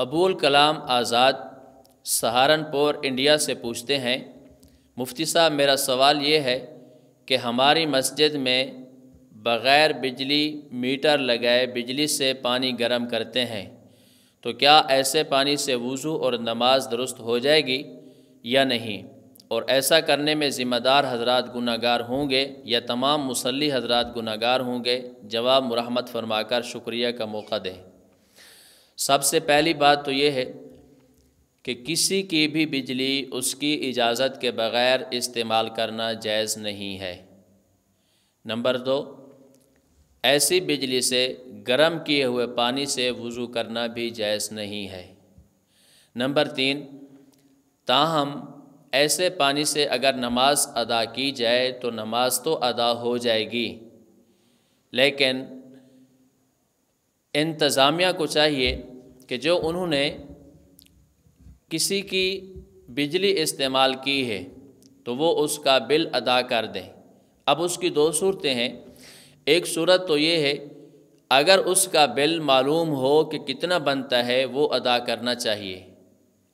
Abul Kalam Azad Saharanpur India سے پوچھتے ہیں، مفتی صاحب میرا سوال یہ ہے کہ ہماری مسجد میں بغیر بجلی میٹر لگائے بجلی سے پانی گرم کرتے ہیں، تو کیا ایسے پانی سے وضو اور نماز درست ہو جائے گی یا نہیں؟ اور ایسا کرنے میں ذمہ دار حضرات گناہ گار ہوں گے یا تمام مصلی حضرات گناہ گار ہوں گے؟ جواب مرحمت فرما کر شکریہ کا موقع دیں۔ سب سے پہلی بات تو یہ ہے کہ کسی کی بھی بجلی اس کی اجازت کے بغیر استعمال کرنا جائز نہیں ہے۔ نمبر 2، ایسی بجلی سے گرم کیے ہوئے پانی سے وضو کرنا بھی جائز نہیں ہے۔ نمبر 3، تاہم ایسے پانی سے اگر نماز ادا کی جائے تو نماز تو ادا ہو جائے گی، لیکن انتظامیہ کو چاہیے کہ جو انہوں نے کسی کی بجلی استعمال کی ہے تو وہ اس کا بل ادا کر دیں۔ اب اس کی دو صورتیں ہیں، ایک صورت تو یہ ہے اگر اس کا بل معلوم ہو کہ کتنا بنتا ہے وہ ادا کرنا چاہیے،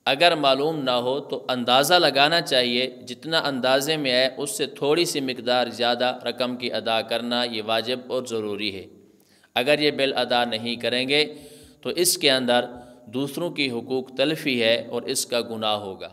اگر معلوم نہ ہو تو اندازہ لگانا چاہیے، جتنا اندازے میں ہے اس سے تھوڑی سی مقدار زیادہ رقم کی ادا کرنا یہ واجب اور ضروری ہے۔ اگر یہ بل ادا نہیں کریں گے تو اس کے اندر دوسروں کی حقوق تلفی ہے اور اس کا گناہ ہوگا۔